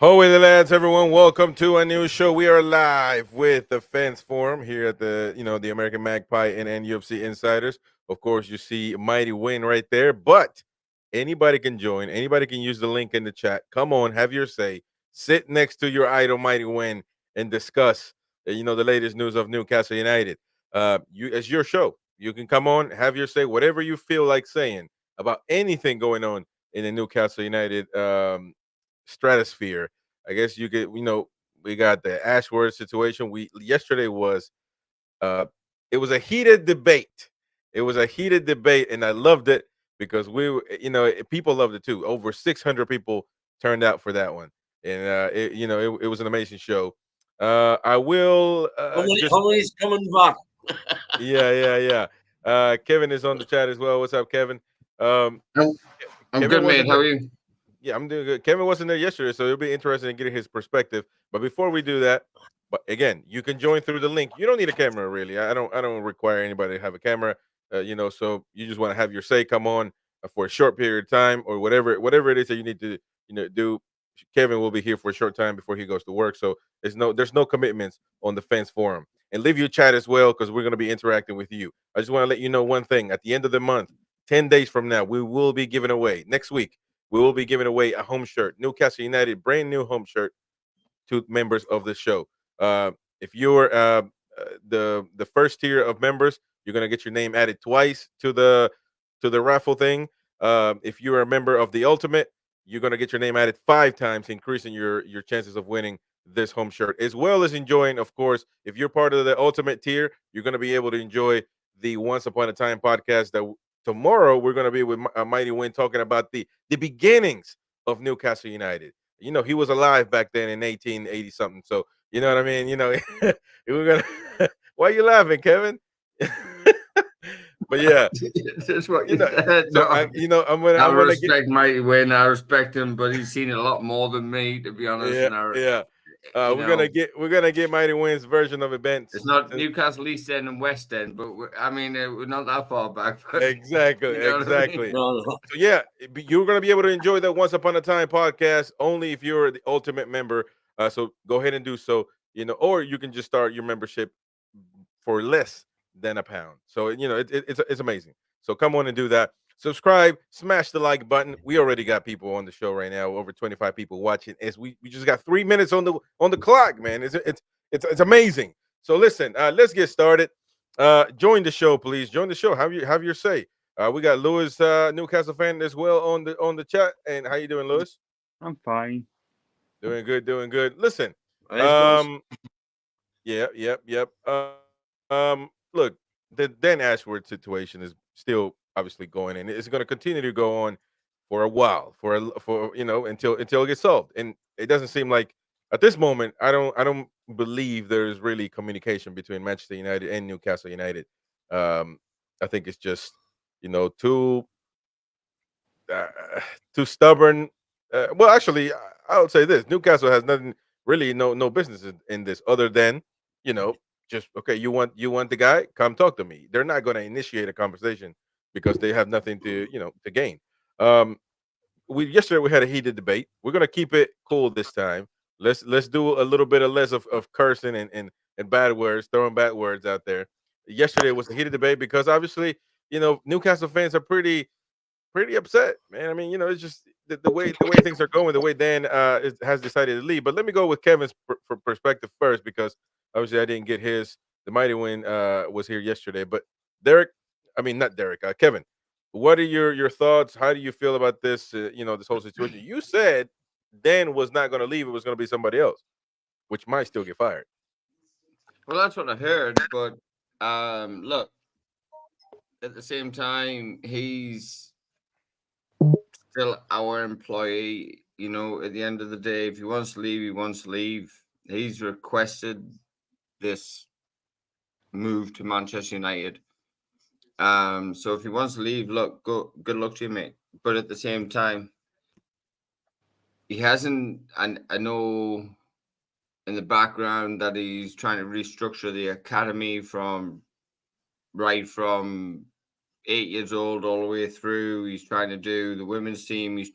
Holy lads, everyone! Welcome to a new show. We are live with the Fans Forum here at the American Magpie and NUFC Insiders. Of course, you see Mighty Win right there, but anybody can join. Anybody can use the link in the chat. Come on, have your say. Sit next to your idol, Mighty Win, and discuss the latest news of Newcastle United. It's your show. You can come on, have your say, whatever you feel like saying about anything going on in the Newcastle United stratosphere. I guess you could, we got the Ashworth situation. We yesterday was uh it was a heated debate. It was a heated debate, and I loved it because people loved it too. Over 600 people turned out for that one, and it was an amazing show. I will just Homony's coming back. yeah. Kevin is on the chat as well. What's up, Kevin? Um, I'm, I'm Kevin good, mate. wasn't How are you? Yeah, I'm doing good. Kevin wasn't there yesterday, so it'll be interesting to get his perspective. But before we do that, but again, you can join through the link. You don't need a camera, really. I don't require anybody to have a camera. So you just want to have your say. Come on for a short period of time, or whatever it is that you need to do. Kevin will be here for a short time before he goes to work. So there's no commitments on the fans forum. And leave your chat as well because we're going to be interacting with you. I just want to let you know one thing. At the end of the month, 10 days from now, we will be giving away next week we will be giving away a home shirt, Newcastle United, brand new home shirt to members of the show. If you're the first tier of members, you're gonna get your name added twice to the raffle thing. If you're a member of the Ultimate, you're gonna get your name added 5 times, increasing your chances of winning this home shirt, as well as enjoying. Of course, if you're part of the Ultimate tier, you're gonna be able to enjoy the Once Upon a Time podcast that tomorrow we're going to be with Mighty Win talking about the beginnings of Newcastle United. He was alive back then in 1880 something. So you know what I mean. We're gonna. Why are you laughing, Kevin? But yeah, That's what you you know. said. So No, I I'm gonna get. respect Mighty Win. I respect him, but he's seen a lot more than me, to be honest. Yeah, And yeah. you know, We're gonna get Mighty Win's version of it's events. not Newcastle East End and West End, but we're not that far back. But Exactly, you know what I mean? exactly. No, So yeah, you're gonna be able to enjoy that Once Upon a Time podcast only if you're the ultimate member. So go ahead and do so. Or you can just start your membership for less than £1. So it's amazing. So come on and do that. Subscribe, smash the like button. We already got people on the show right now, over 25 people watching. As we just got 3 minutes on the clock, man. It's amazing. So listen, let's get started. Join the show, please. Join the show. Have your say. We got Lewis, Newcastle fan as well on the chat. And how you doing, Lewis? I'm fine. Doing good, doing good. Listen, nice guys. um, yeah, yep. Look, the Dan Ashworth situation is still obviously going, and it's going to continue to go on for a while, until it gets solved. And it doesn't seem like at this moment, I don't believe there's really communication between Manchester United and Newcastle United. I think it's just too uh, too stubborn. Well, actually, I would say this: Newcastle has nothing really, no business in this, other than you know, just okay. You want the guy? Come talk to me. They're not going to initiate a conversation because they have nothing to gain. Um, we yesterday we had a heated debate. We're going to keep it cool this time. Let's do a little bit of less of cursing and bad words, throwing bad words out there. Yesterday was a heated debate because obviously Newcastle fans are pretty upset, man. I mean, it's just the way things are going, the way Dan has decided to leave. But let me go with Kevin's perspective first, because obviously I didn't get his. The Mighty Win was here yesterday, but Derek, I mean not Derek, Kevin. What are your thoughts? How do you feel about this? This whole situation. You said Dan was not going to leave; it was going to be somebody else, which might still get fired. Well, that's what I heard. But look, at the same time, he's still our employee. At the end of the day, if he wants to leave, he wants to leave. He's requested this move to Manchester United. So if he wants to leave, look, good luck to you, mate. But at the same time, he hasn't. And I know in the background that he's trying to restructure the academy from 8 years old all the way through. He's trying to do the women's team. He's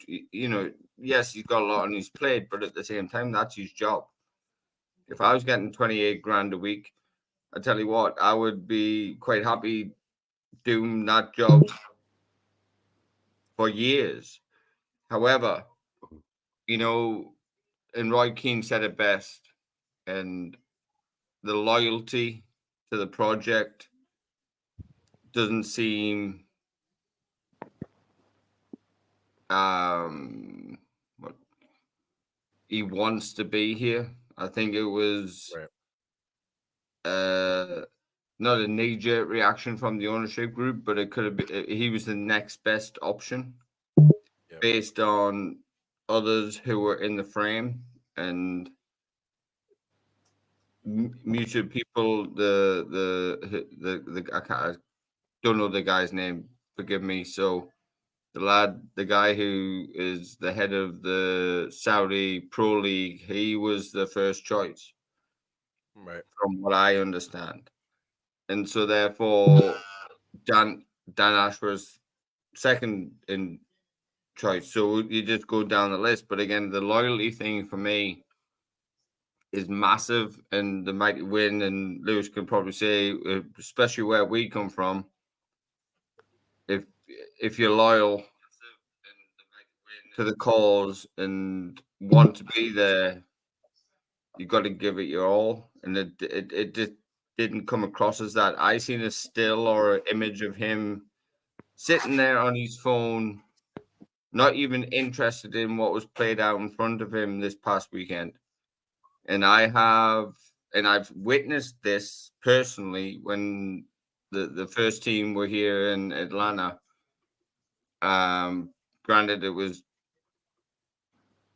yes, he's got a lot on his plate, but at the same time, that's his job. If I was getting 28 grand a week, I tell you what, I would be quite happy doing that job for years. However, you know, and Roy Keane said it best, and the loyalty to the project doesn't seem what he wants to be here. I think it was Right. uh not a knee jerk reaction from the ownership group, but it could have been he was the next best option Yep. based on others who were in the frame and mutual people. I don't know the guy's name. Forgive me. So the lad, the guy who is the head of the Saudi Pro League, he was the first choice, Right. from what I understand. And so therefore, Dan Dan Ash was second in choice. So you just go down the list. But again, the loyalty thing for me is massive, and the mighty win. And Lewis can probably say, especially where we come from, if if you're loyal to the cause and want to be there, you got to give it your all. And it just didn't come across as that. I seen a still or an image of him sitting there on his phone, not even interested in what was played out in front of him this past weekend. And I've witnessed this personally when the first team were here in Atlanta. Granted, it was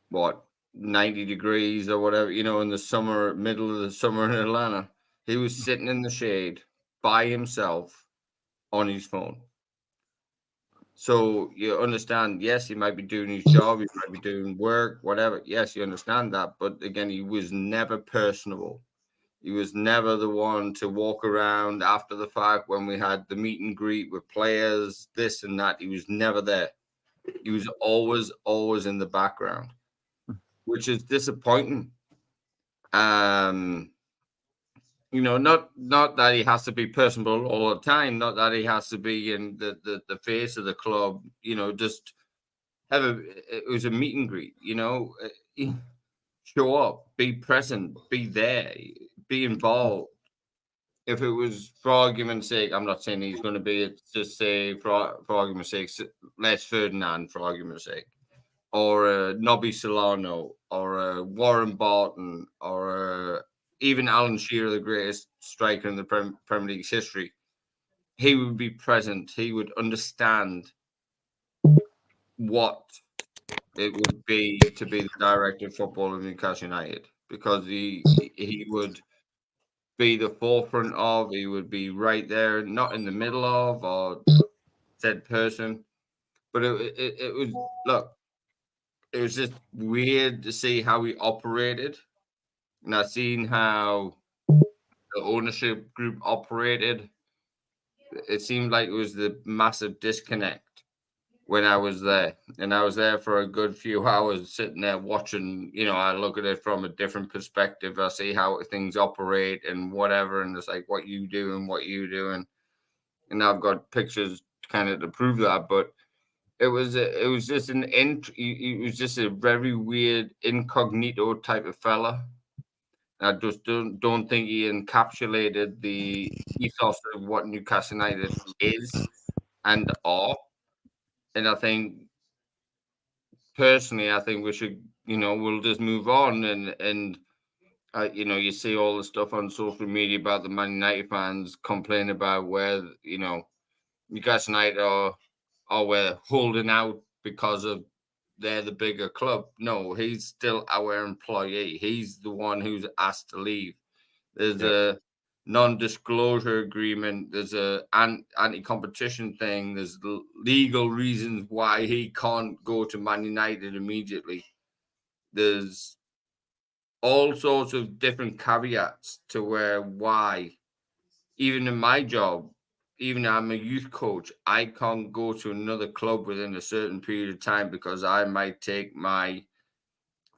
what 90 degrees or whatever, in the summer, middle of the summer in Atlanta. He was sitting in the shade by himself on his phone. So you understand, yes, he might be doing his job, he might be doing work, whatever. Yes, you understand that. But again, he was never personable. He was never the one to walk around after the fact when we had the meet and greet with players, this and that. He was never there. He was always in the background, which is disappointing. Um, not that he has to be personable all the time, not that he has to be in the face of the club, just it was a meet and greet, show up, be present, be there, be involved. If it was for argument's sake, I'm not saying he's going to be it, just say for argument's sake, Les Ferdinand for argument's sake, or Nobby Solano, or Warren Barton, or even Alan Shearer, the greatest striker in the Premier League's history. He would be present. He would understand what it would be to be the director of football of Newcastle United, because he would be the forefront of, he would be right there, not in the middle of or said person. But it was, look, it was just weird to see how he operated. And I seen how the ownership group operated. It seemed like it was the massive disconnect when I was there. And I was there for a good few hours sitting there watching, I look at it from a different perspective. I see how things operate and whatever. And it's like, what you do and what you do. And I've got pictures kind of to prove that. But it was just it was just a very weird incognito type of fella. I just don't think he encapsulated the ethos of what Newcastle United is and are. And I think personally, I think we should, we'll just move on. And you see all the stuff on social media about the Man United fans complaining about where Newcastle United are we're holding out because of they're the bigger club. No, he's still our employee. He's the one who's asked to leave. There's Yep. a non-disclosure agreement. There's a anti-competition thing. There's legal reasons why he can't go to Man United immediately. There's all sorts of different caveats to why, even in my job, even I'm a youth coach, I can't go to another club within a certain period of time because I might take my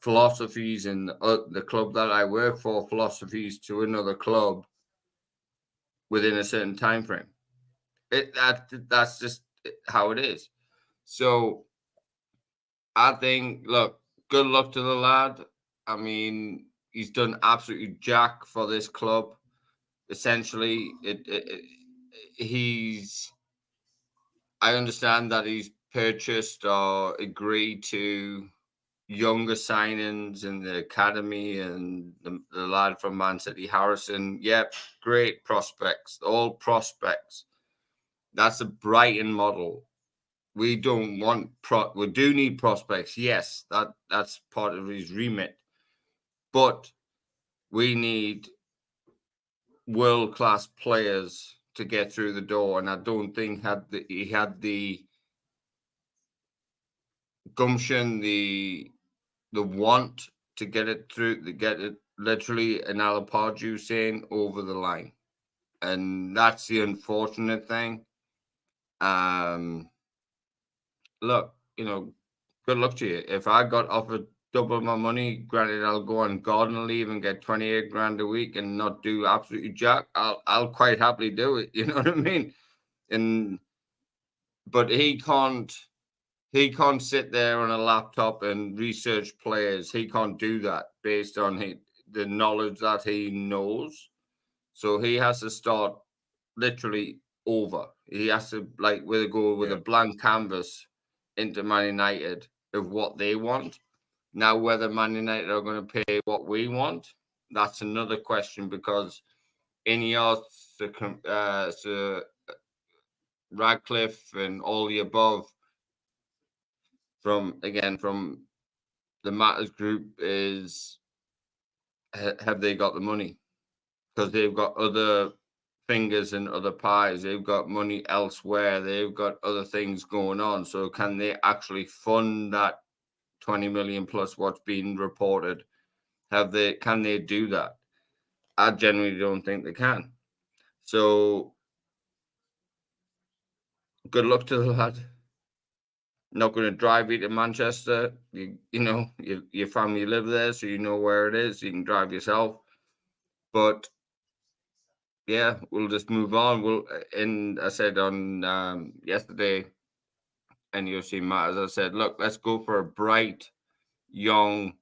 philosophies and the club that I work for philosophies to another club within a certain time frame. That's just how it is. So I think, look, good luck to the lad. I mean, he's done absolutely jack for this club. Essentially, he's. I understand that he's purchased or agreed to younger signings in the academy and the lad from Man City, Harrison. Yep, great prospects, all prospects. That's a Brighton model. We don't want we do need prospects. Yes, that's part of his remit, but we need world class players to get through the door. And I don't think he had the gumption, the want to get it through, to get it literally an Alapardew saying over the line, and that's the unfortunate thing. Um, look, good luck to you. If I got offered double my money, granted, I'll go on garden leave and get 28 grand a week and not do absolutely jack. I'll quite happily do it. You know what I mean? And but he can't sit there on a laptop and research players. He can't do that based on the knowledge that he knows. So he has to start literally over. He has to go with a Yeah. blank canvas into Man United of what they want. Now, whether Man United are going to pay what we want, that's another question because Ineos, Sir Radcliffe, and all the above from the Matters Group is have they got the money? Because they've got other fingers and other pies. They've got money elsewhere. They've got other things going on. So can they actually fund that 20 million plus what's being reported? Can they do that? I genuinely don't think they can. So good luck to the lad. Not going to drive you to Manchester. Your family live there, so you know where it is. You can drive yourself. But yeah, we'll just move on. And I said on yesterday, NUFC Matters, I said, look, let's go for a bright, young,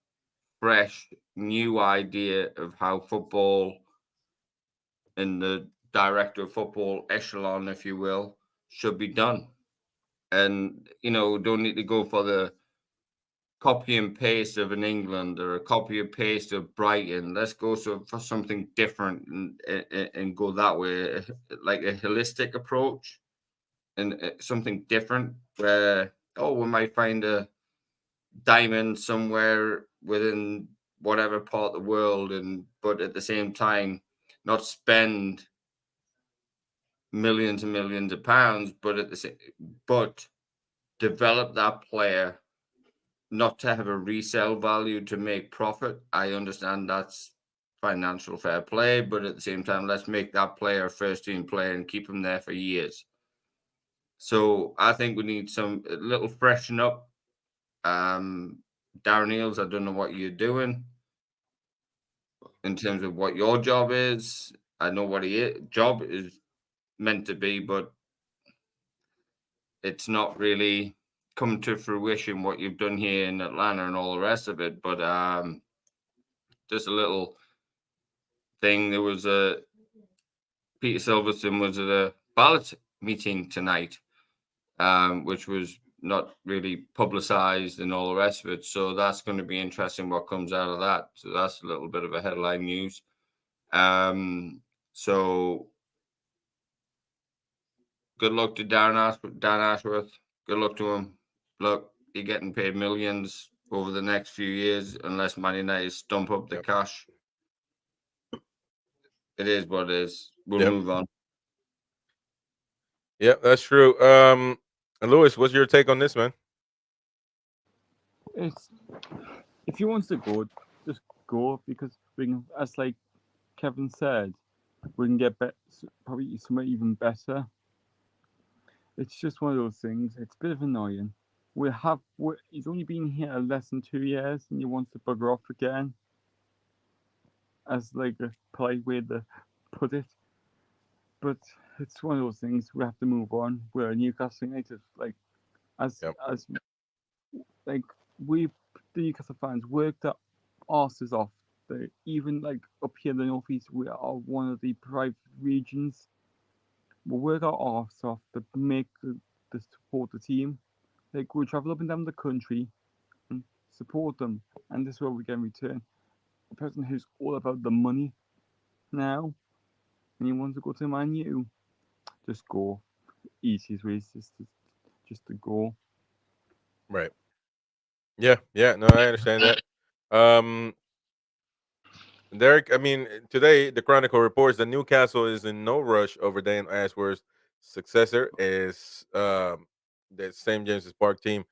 fresh, new idea of how football and the director of football echelon, if you will, should be done. And, don't need to go for the copy and paste of an England or a copy and paste of Brighton. Let's go for something different and go that way, like a holistic approach and something different where, we might find a diamond somewhere within whatever part of the world, but at the same time not spend millions and millions of pounds, but develop that player not to have a resale value to make profit. I understand that's financial fair play, but at the same time, let's make that player a first team player and keep him there for years. So I think we need a little freshen up. Darren Eales, I don't know what you're doing in terms of what your job is. I know what job is meant to be, but it's not really come to fruition what you've done here in Atlanta and all the rest of it. But just a little thing. There was Peter Silverstone was at a ballot meeting tonight, which was not really publicized and all the rest of it. So that's going to be interesting what comes out of that. So that's a little bit of a headline news. So good luck to Dan Ashworth. Good luck to him. Look, you're getting paid millions over the next few years unless Man United stump up the Yep. cash. It is what it is. We'll Yep. move on. Yep. That's true. And Lewis, what's your take on this, man? It's if he wants to go, just go because we can, as like Kevin said, we can get probably somewhere even better. It's just one of those things. It's a bit of annoying. He's only been here less than 2 years, and he wants to bugger off again, as like a polite way to put it. But it's one of those things. We have to move on. We're Newcastle United. As Yep. as like we the Newcastle fans worked our asses off. Even like up here in the northeast, we are one of the private regions. We work our arse off to make the support the team. Like we travel up and down the country and support them, and this is what we get in return. A person who's all about the money now, and he wants to go to Man U, just go. Easiest way is just to go. Right. Yeah. Yeah. No, I understand that. Um, Derek, I mean, today the Chronicle reports that Newcastle is in no rush over Dan Ashworth's successor as the St. James's Park team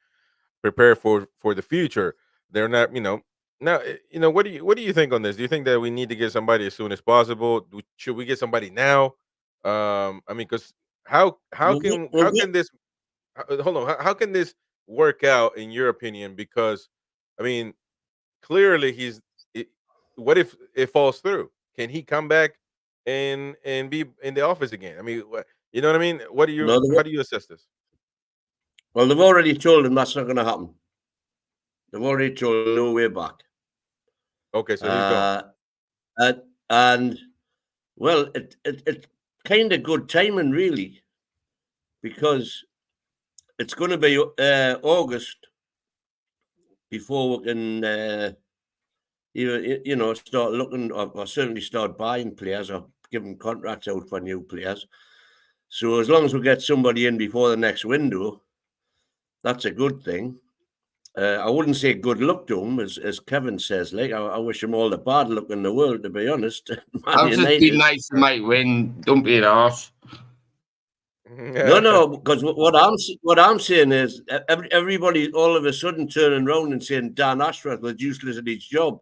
prepare for the future. They're not, now. What do you think on this? Do you think that we need to get somebody as soon as possible? Should we get somebody now? I mean, because how Well, we, can well, how we, can this hold on? How can this work out in your opinion? Because I mean, clearly it, what if it falls through? Can he come back and be in the office again? I mean, you know what I mean? What do you no, how do you assess this? well, they've already told him that's not going to happen. They've already told him no way back. Okay, so he's gone. Uh, and, and well, it's kind of good timing, really, because it's going to be August before we can, start looking or certainly start buying players or giving contracts out for new players. So as long as we get somebody in before the next window, that's a good thing. I wouldn't say good luck to him, as Kevin says. Like I wish him all the bad luck in the world, to be honest. Man I'll just be United. nice. You might win. Don't be an arse. No, because what I'm saying is everybody all of a sudden turning around and saying Dan Ashworth was useless at his job.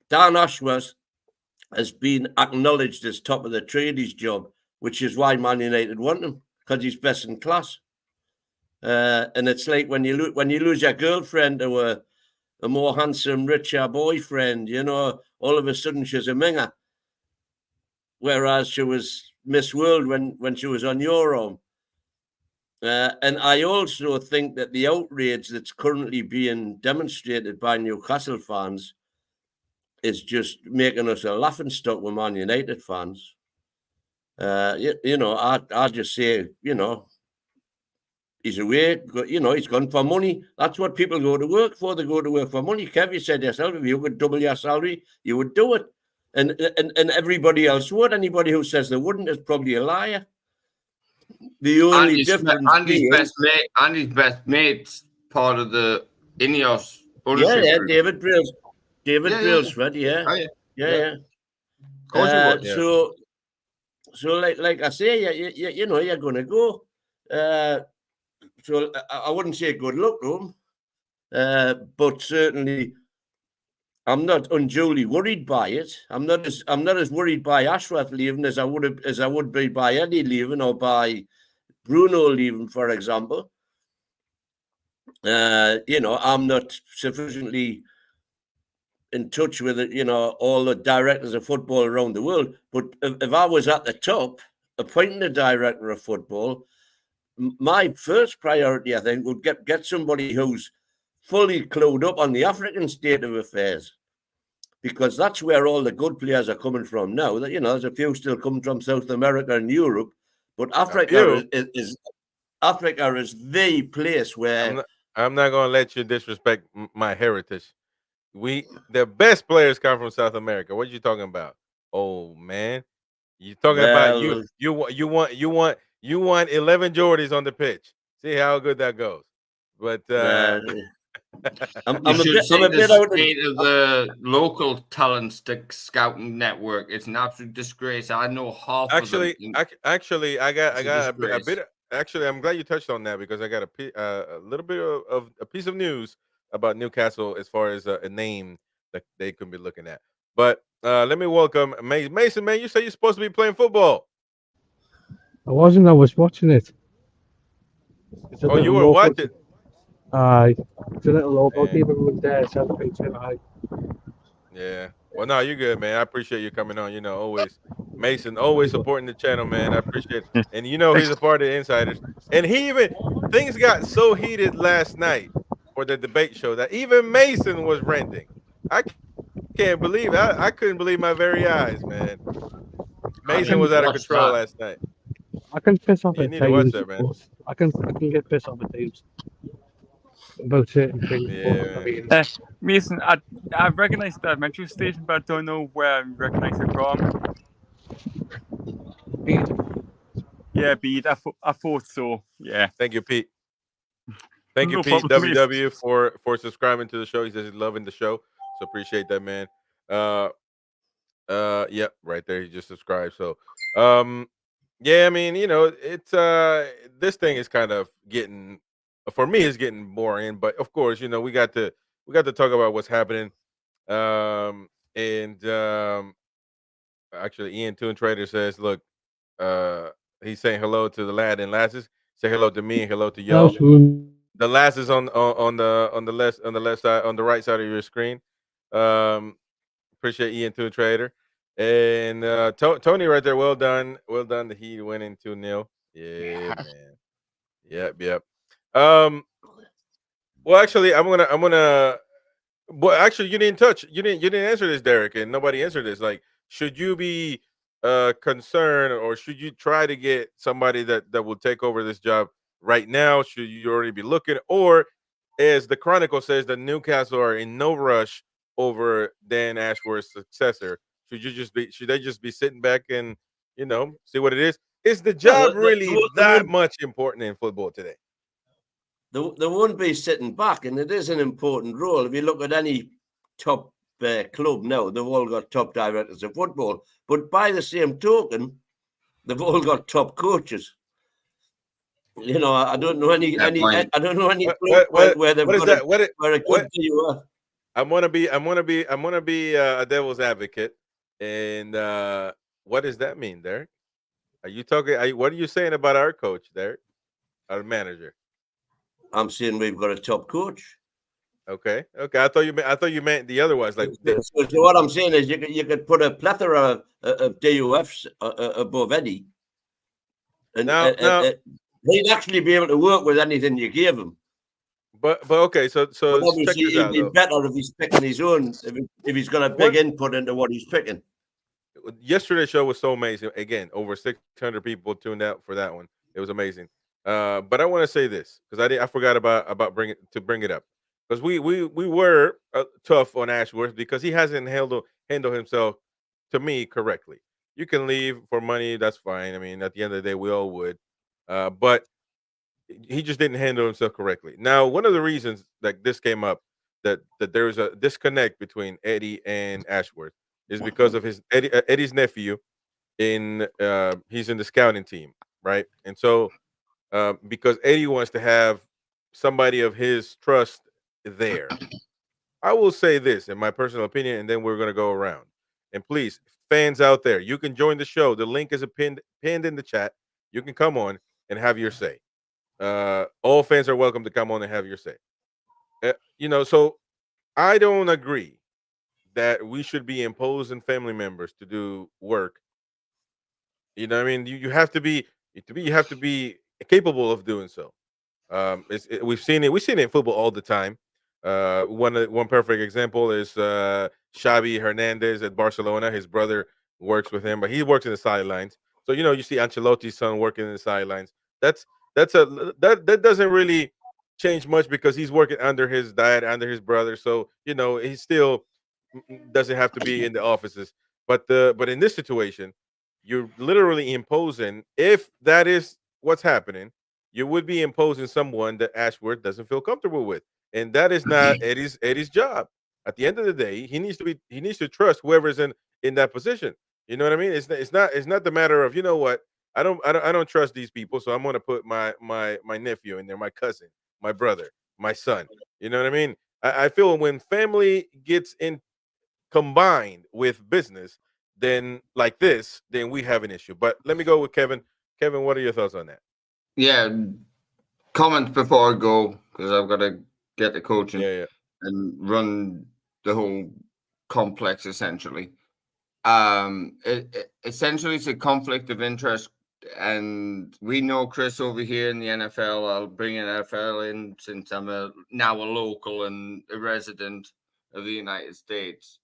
Dan Ashworth has been acknowledged as top of the trade his job, which is why Man United want him, because he's best in class. And it's like when you lose your girlfriend to a more handsome, richer boyfriend, all of a sudden she's a minger, whereas she was Miss World when she was on your own. And I also think that the outrage that's currently being demonstrated by Newcastle fans is just making us a laughing stock with Man United fans. I just say, he's away, he's gone for money. That's what people go to work for. They go to work for money. Kev, you said yourself, if you could double your salary, you would do it. And everybody else would. Anybody who says they wouldn't is probably a liar. The only difference being... Andy's best mate's part of the Ineos ownership Yeah, group. David Brailsford, Oh, yeah. yeah. Of course he would. So like I say, you're going to go. So I wouldn't say good luck to him, but certainly I'm not unduly worried by it. I'm not as worried by Ashworth leaving as I would be by Eddie leaving or by Bruno leaving, for example. I'm not sufficiently in touch with it, all the directors of football around the world. But if I was at the top, appointing a director of football, my first priority, I think, would get somebody who's fully clued up on the African state of affairs, because that's where all the good players are coming from now. That there's a few still coming from South America and Europe, but Africa is the place where I'm not going to let you disrespect my heritage. The best players come from South America. What are you talking about? Oh man, you talking about well, you want 11 Jordys on the pitch. See how good that goes. But I'm You a should bit see the out of... state of the local talent scouting network. It's an absolute disgrace. I know half of them. Actually, I got a disgrace. bit. Actually, I'm glad you touched on that because I got a little bit of a piece of news about Newcastle as far as a name that they could be looking at. But let me welcome Mason. Man, you say you're supposed to be playing football. I wasn't. I was watching it. It's a Oh, you little were local. watching, It's a little local man. team. Everyone's there celebrating. Yeah. Well, no, you're good, man. I appreciate you coming on. Always Mason, always supporting the channel, man. I appreciate it. And he's a part of the insiders. And he even things got so heated last night for the debate show that even Mason was renting. I can't believe I couldn't believe my very eyes, man. I I Mason need can was to out of watch control that. last night. I can piss off You at need to watch teams, that, man. but I can get pissed off at teams about certain things. But Yeah, I man. mean, Mason, I recognize the metro station, but I don't know where I recognize it from. Yeah, Bede. I thought so. Yeah. Thank you, Pete. Thank you, No Pete problem, Mason. WW, for subscribing to the show. He says he's loving the show, so appreciate that, man. Uh, yep, right there. He just subscribed. So, um, yeah, I mean, it's this thing is kind of getting for me it's getting boring, but of course, we got to talk about what's happening. And actually, Ian Toon Trader says, look, uh, he's saying hello to the lad and lasses. Say hello to me and hello to how y'all. soon? The last is on the left side on the right side of your screen. Um, Appreciate Ian Toon Trader and Tony right there. Well done. The Heat winning 2-0. Yeah, Yeah. man. Yep, yep. Um, well, actually, I'm gonna. Well, actually, you didn't answer this, Derek, and nobody answered this. Like, should you be concerned, or should you try to get somebody that will take over this job right now? Should you already be looking, or as the Chronicle says, that Newcastle are in no rush over Dan Ashworth's successor? Should they just be sitting back and see what it is? Is the Well, job really they that won't, much important in football today? they won't be sitting back, and it is an important role. If you look at any top club now, they've all got top directors of football. But by the same token, they've all got top coaches. I don't know Fair point. I don't know any What club what what where they've what is got that? where a What good DUF. I'm gonna be a devil's advocate. And what does that mean, Derek? Are you talking? What are you saying about our coach, Derek, our manager? I'm saying we've got a top coach. Okay, okay. I thought you meant the other ones. Like, So what I'm saying is you could put a plethora of DUFs above Eddie, and now, he'd actually be able to work with anything you gave him. but okay. So But check obviously, this he'd out be though. better if he's picking his own, if he's got a big One input into what he's picking. Yesterday's show was so amazing. Again, over 600 people tuned out for that one. It was amazing. But I want to say this because I forgot about bring it up because we were tough on Ashworth because he hasn't handled himself to me correctly. You can leave for money, that's fine. I mean, at the end of the day, we all would. But he just didn't handle himself correctly. Now, one of the reasons that this came up that there's a disconnect between Eddie and Ashworth is because of Eddie's nephew in he's in the scouting team, right? And so because Eddie wants to have somebody of his trust there. I will say this in my personal opinion, and then we're gonna go around. And please, fans out there, you can join the show. The link is pinned in the chat. You can come on and have your say. All fans are welcome to come on and have your say. So I don't agree that we should be imposing family members to do work. I mean, you have to be capable of doing so. We've seen it in football all the time. One perfect example is Xavi Hernandez at Barcelona. His brother works with him, but he works in the sidelines. So you see Ancelotti's son working in the sidelines. That's that doesn't really change much because he's working under his dad, under his brother. So he still doesn't have to be in the offices. But in this situation, you're literally imposing. If that is what's happening, you would be imposing someone that Ashworth doesn't feel comfortable with, and that is not Eddie's job. At the end of the day, he needs to trust whoever's in that position. You know what I mean? It's not the matter of what I don't trust these people, so I'm going to put my nephew in there, my cousin, my brother, my son. You know what I mean? I feel when family gets in combined with business, then like this, then we have an issue. But let me go with Kevin. Kevin, what are your thoughts on that? Yeah, comments before I go because I've got to get the coaching Yeah, yeah. and run the whole complex essentially. Essentially it's a conflict of interest, and we know Chris over here in the NFL. I'll bring an NFL in since I'm now a local and a resident of the United States.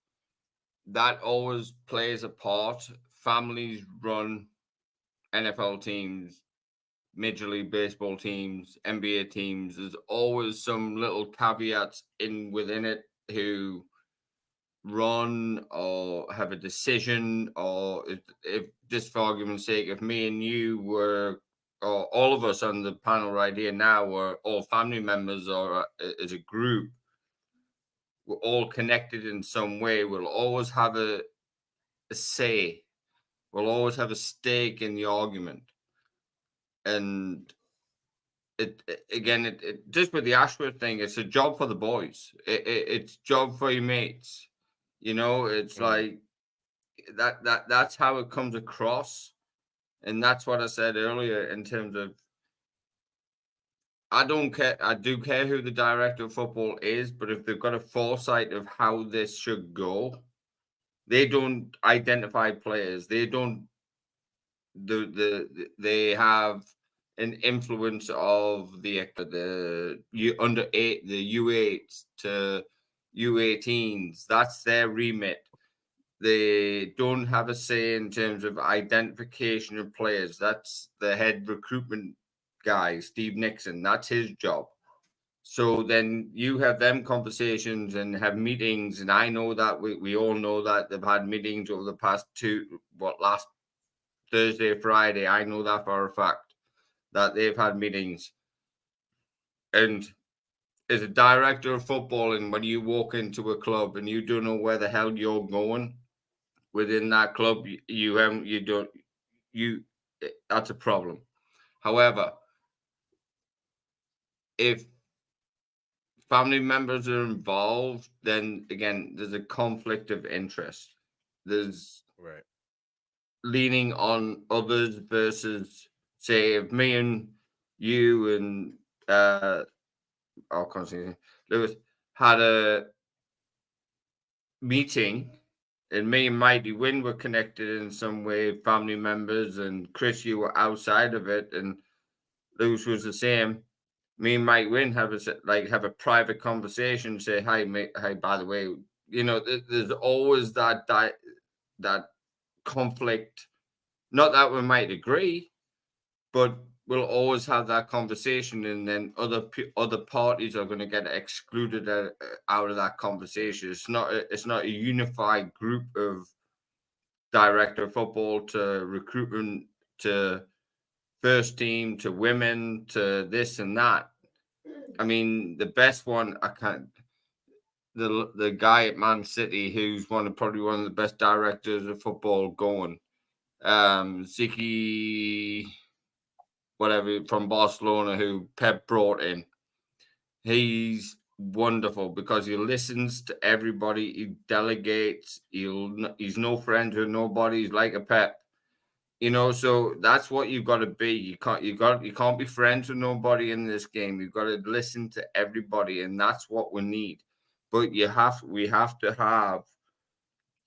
That always plays a part. Families run NFL teams, Major League Baseball teams, NBA teams. There's always some little caveats in within it who run or have a decision, or if just for argument's sake, if me and you were, or all of us on the panel right here now were all family members or as a group, we're all connected in some way, we'll always have a say, we'll always have a stake in the argument. And it just with the Ashworth thing, it's a job for the boys. It's job for your mates. It's like that's how it comes across. And that's what I said earlier in terms of, I don't care. I do care who the director of football is, but if they've got a foresight of how this should go, they don't identify players. They don't. They have an influence of the under eight, the U8s to U18s. That's their remit. They don't have a say in terms of identification of players. That's the head recruitment guy, Steve Nixon. That's his job. So then you have them conversations and have meetings. And I know that we all know that they've had meetings over the past last Thursday, Friday. I know that for a fact that they've had meetings. And as a director of football, and when you walk into a club and you don't know where the hell you're going within that club, that's a problem. However, if family members are involved, then again, there's a conflict of interest. There's Right. leaning on others versus, say, if me and you and Lewis had a meeting, and me and Mighty Win were connected in some way, family members, and Chris, you were outside of it, and Lewis was the same. Me and Mike Win have a private conversation, say, "Hi, mate, hey, by the way, there's always that conflict. Not that we might agree, but we'll always have that conversation, and then other parties are going to get excluded out of that conversation. It's not a unified group of director of football to recruitment to first team to women to this and that. I mean, the best one I can't. The guy at Man City who's probably one of the best directors of football going, Ziki, whatever, from Barcelona, who Pep brought in. He's wonderful because he listens to everybody. He delegates. He's no friend with nobody. He's like a Pep. So that's what you've got to be. You can't be friends with nobody in this game. You've got to listen to everybody, and that's what we need. But we have to have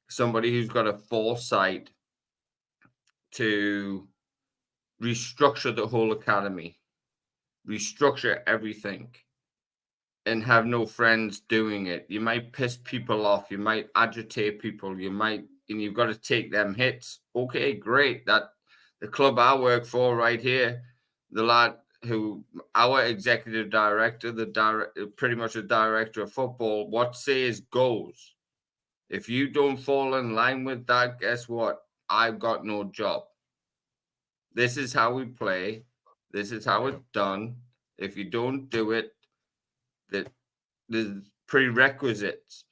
somebody who's got a foresight to restructure the whole academy, restructure everything, and have no friends doing it. You might piss people off. You might agitate people. And you've got to take them hits. Okay, great. That the club I work for right here, the lad who, our executive director, pretty much the director of football, what says goes. If you don't fall in line with that, guess what? I've got no job. This is how we play. This is how it's done. If you don't do it, there's prerequisites.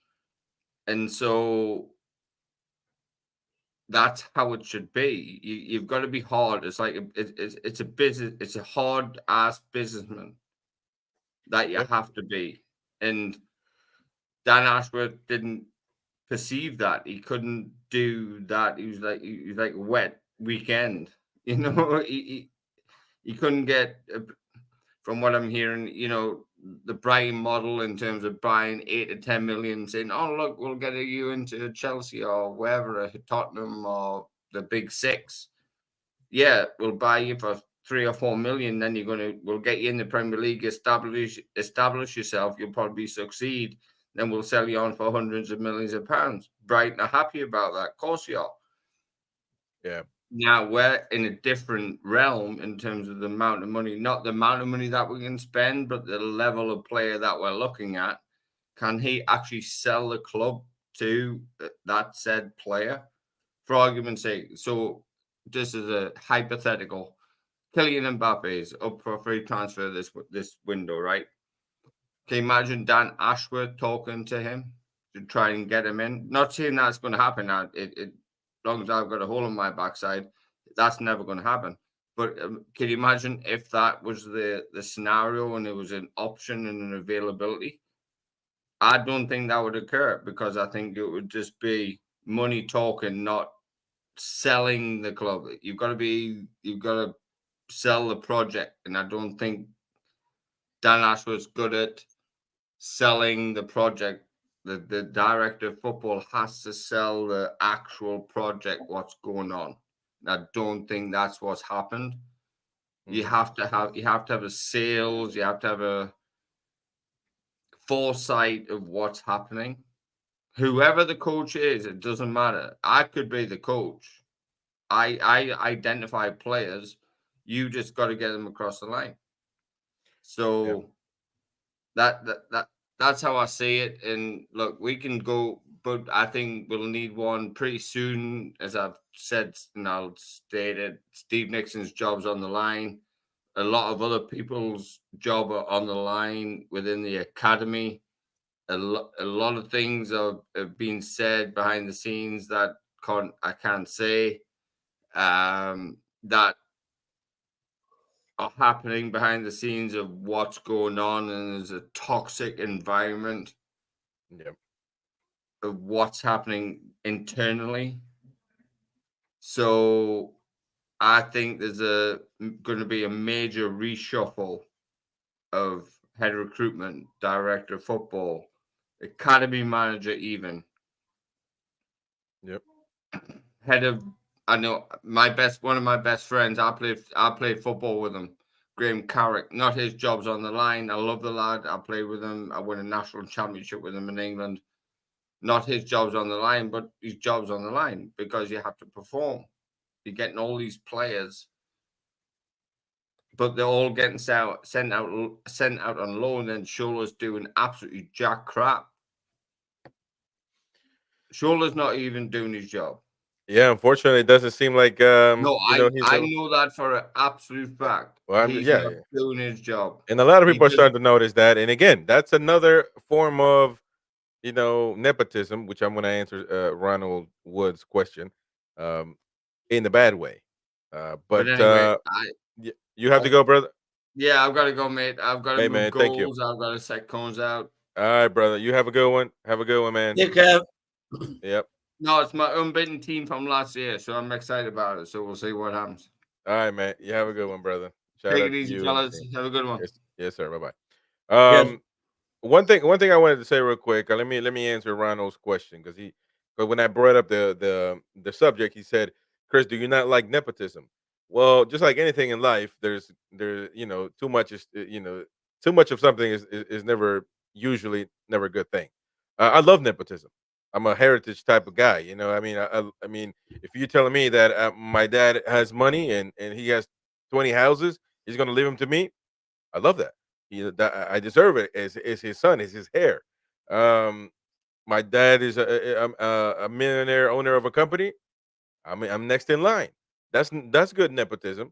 And so that's how it should be. You've got to be hard. It's like it's a business. It's a hard ass businessman that you have to be. And Dan Ashworth didn't perceive that. He couldn't do that. He was like a wet weekend. You know, he couldn't get, from what I'm hearing, the Brighton model in terms of buying 8 to 10 million, saying, "Oh, look, we'll get you into Chelsea or wherever, Tottenham or the Big Six. Yeah, we'll buy you for 3 or 4 million. Then we'll get you in the Premier League, establish yourself. You'll probably succeed. Then we'll sell you on for hundreds of millions of pounds." Brighton are happy about that. Of course you are. Yeah. Now we're in a different realm in terms of the amount of money, not the amount of money that we can spend, but the level of player that we're looking at. Can he actually sell the club to that said player? For argument's sake, so this is a hypothetical. Kylian Mbappe is up for free transfer this window, right? Can you imagine Dan Ashworth talking to him to try and get him in? Not saying that's going to happen. As long as I've got a hole in my backside, that's never going to happen. But can you imagine if that was the scenario and it was an option and an availability? I don't think that would occur, because I think it would just be money talking, not selling the club. You've got to sell the project, and I don't think Dan Ashworth's good at selling the project. The director of football has to sell the actual project, what's going on. And I don't think that's what's happened. You have to have a sales, you have to have a foresight of what's happening. Whoever the coach is, it doesn't matter. I could be the coach. I identify players. You just got to get them across the line. So that's how I see it. And look, we can go, but I think we'll need one pretty soon. As I've said, and I'll state it, Steve Nixon's job's on the line. A lot of other people's job are on the line within the academy. A lot of things have been said behind the scenes that I can't say, that are happening behind the scenes of what's going on, and there's a toxic environment of what's happening internally. So I think there's going to be a major reshuffle of head recruitment, director of football, academy manager, even head of. I know one of my best friends. I played football with him, Graham Carrick. Not his job's on the line. I love the lad. I played with him. I won a national championship with him in England. Not his job's on the line, but his job's on the line because you have to perform. You're getting all these players, but they're all getting sent out on loan, and Shola's doing absolutely jack crap. Shola's not even doing his job. Yeah, unfortunately, it doesn't seem like No, I he's know that for an absolute fact. well, He's yeah, not doing his job. and a lot of He people are just starting to notice that. And again, that's another form of nepotism, which I'm going to answer Ronald Wood's question in the bad way. But But anyway, you have to go, brother. yeah, I've got to go, mate. I've got to Hey, move man, thank you. goals. I've got to set cones out. All right, brother. You have a good one. Have a good one, man. Take care. Yep. No, it's my unbeaten team from last year, so I'm excited about it. So we'll see what happens. All right, man. You have a good one, brother. Shout Take out it to easy, you. fellas. Have a good one. Yes, sir. Bye bye. Yes. One thing I wanted to say real quick. Let me answer Ronald's question because when I brought up the subject, he said, "Chris, do you not like nepotism?" Well, just like anything in life, there's too much is too much of something is never usually never a good thing. I love nepotism. I'm a heritage type of guy. I mean, if you're telling me that my dad has money and he has 20 houses, he's going to leave them to me. I love that. I deserve it. As his son, is his heir. Um, my dad is a millionaire owner of a company. I'm next in line. That's good nepotism.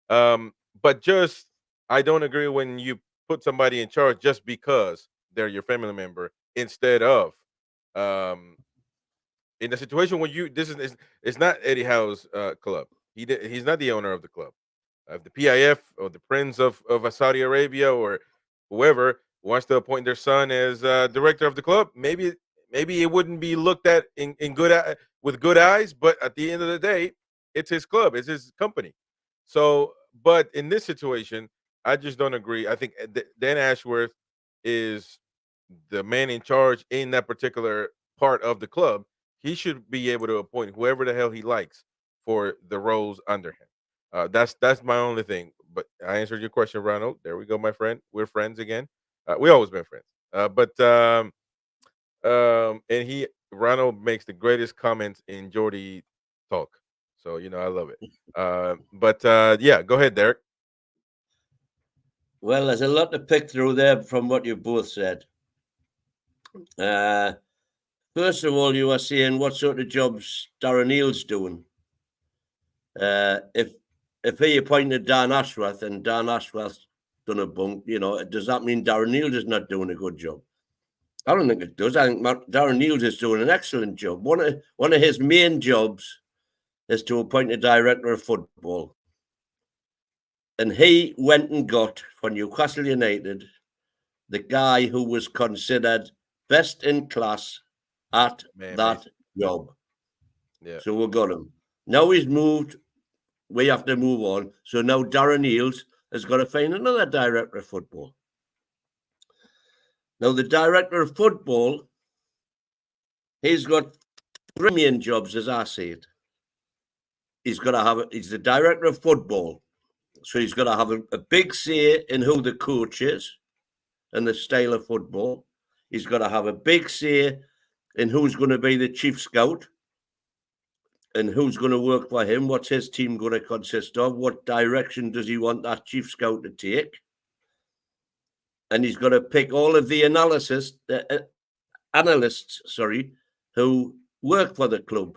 But just I don't agree when you put somebody in charge just because they're your family member instead of um in a situation where it's not Eddie Howe's club. He's not the owner of the club. If the PIF or the Prince of Saudi Arabia or whoever wants to appoint their son as director of the club, maybe it wouldn't be looked at in good with good eyes. But at the end of the day, it's his club, it's his company. So, but in this situation, I just don't agree. I think Dan Ashworth is the man in charge in that particular part of the club. He should be able to appoint whoever the hell he likes for the roles under him. That's my only thing. But I answered your question, Ronald. There we go, my friend. We're friends again. We always been friends. And he Ronald makes the greatest comments in Geordie talk. So I love it. Yeah, go ahead, Derek. Well, there's a lot to pick through there from what you both said. First of all, you were saying what sort of jobs Darren Neal's doing. If he appointed Dan Ashworth and Dan Ashworth's done a bunk, does that mean Darren Neal is not doing a good job? I don't think it does. I think Darren Neal is doing an excellent job. One of his main jobs is to appoint a director of football. And he went and got for Newcastle United the guy who was considered best in class at that job. Yeah. So we got him. Now he's moved. We have to move on. So now Darren Neals has got to find another director of football. Now the director of football, he's got 3 main jobs, as I see it. He's the director of football. So he's got to have a big say in who the coach is and the style of football. He's got to have a big say in who's going to be the chief scout and who's going to work for him. What's his team going to consist of? What direction does he want that chief scout to take? And he's got to pick all of the analysts, who work for the club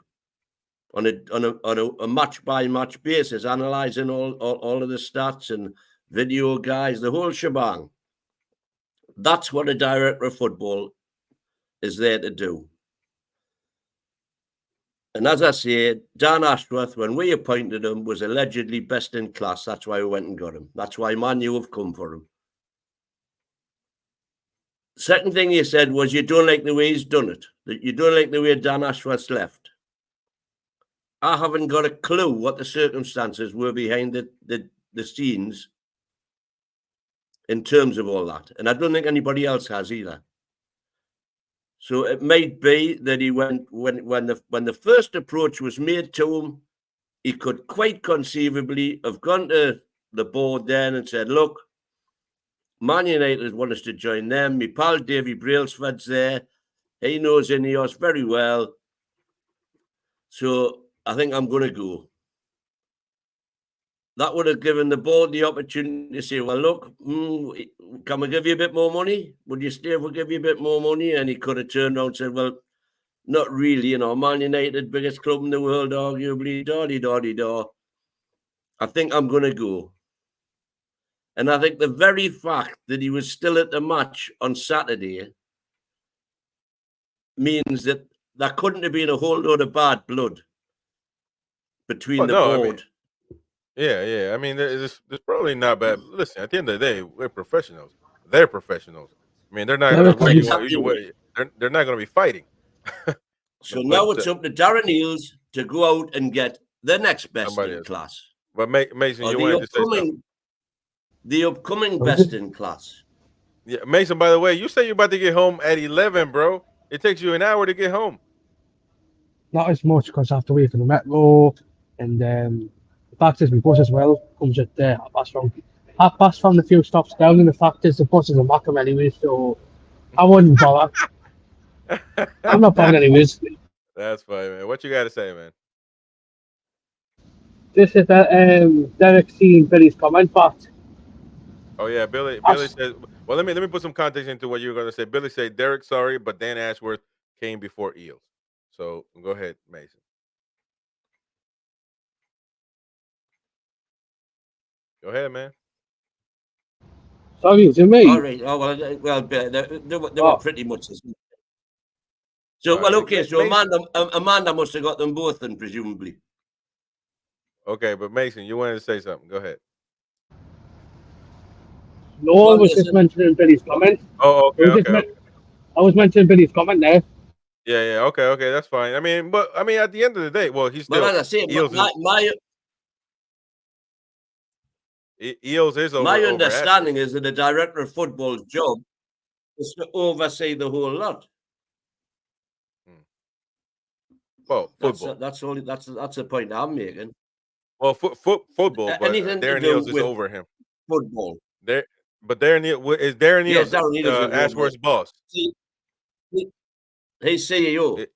on a match by match basis, analysing all of the stats and video guys, the whole shebang. That's what a director of football is there to do. And as I said, Dan Ashworth, when we appointed him, was allegedly best in class. That's why we went and got him. That's why Man U have come for him. Second thing you said was you don't like the way he's done it. That you don't like the way Dan Ashworth's left. I haven't got a clue what the circumstances were behind the scenes in terms of all that. And I don't think anybody else has either. So it might be that he went when the first approach was made to him, he could quite conceivably have gone to the board then and said, look, Man United want us to join them. My pal Davy Brailsford's there. He knows Ineos very well. So I think I'm going to go. That would have given the board the opportunity to say, well, look, can we give you a bit more money? Would you stay if we give you a bit more money? And he could have turned around and said, well, not really. Man United, biggest club in the world, arguably, da-di-da-di-da. I think I'm going to go. And I think the very fact that he was still at the match on Saturday means that there couldn't have been a whole load of bad blood between the board. Yeah. I mean, there's probably not bad. Listen, at the end of the day, we're professionals. They're professionals. I mean, they're not going to they're not going to be fighting. So now it's up to Darren Neals to go out and get the next best in class. But Mason, you wanted to say something. The upcoming best in class. Yeah, Mason, by the way, you say you're about to get home at 11, bro. It takes you an hour to get home. Not as much because I have to wait for the metro, and the fact is my bus as well comes at 1:30 from the few stops down, and the fact is the bus is a Macam anyway, so I wouldn't bother. I'm not bothered anyways. That's fine, man. What you got to say, man? This is Derek seen Billy's comment, but oh yeah, Billy says. Well, let me put some context into what you were going to say. Billy said, Derek, sorry, but Dan Ashworth came before Eels. So go ahead, Mason. Go ahead, man. Sorry, is it me? All right. Oh, well, they were pretty much the same. So, well, okay. So Amanda must have got them both, then, presumably. Okay, but Mason, you wanted to say something. Go ahead. No, I was just mentioning Billy's comment. Oh, okay. I was mentioning Billy's comment there. Yeah. Okay, that's fine. I mean, at the end of the day, well, he's still. But as I say, Eels is My over Ashworth. understanding is that the director of football's job is to oversee the whole lot. Hmm. Well, That's football. that's only that's the point I'm making. Well, football, but Anything to Darren do Eels is with over him. football. There, but is Darren Yeah, Eels Darren Needles is over it. Ashworth's boss? He, he's CEO. It,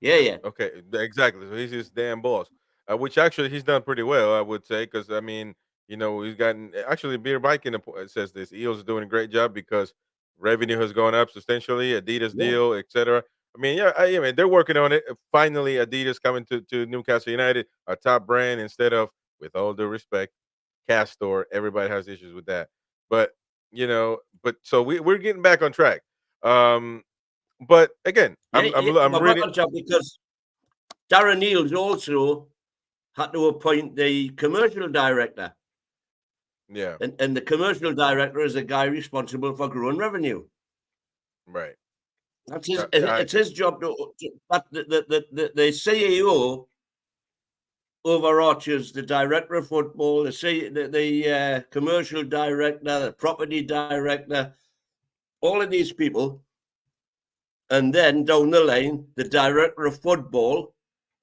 Yeah, yeah. okay, exactly. So he's his damn boss, which actually he's done pretty well, I would say, because I mean, he's gotten actually Beer Biking says this. Eels is doing a great job because revenue has gone up substantially. Adidas Yeah. deal, etc. I mean, yeah, I mean they're working on it. Finally, Adidas coming to Newcastle United, a top brand instead of, with all due respect, Castor. Everybody has issues with that, but but so we're getting back on track. Um, but again, Yeah, yeah. I'm But back reading. on top because Darren Neals also had to appoint the commercial director. Yeah, And the commercial director is a guy responsible for growing revenue. right. That's his. I It's his job to but the CEO overarches the director of football, the commercial director, the property director, all of these people, and then down the line, the director of football.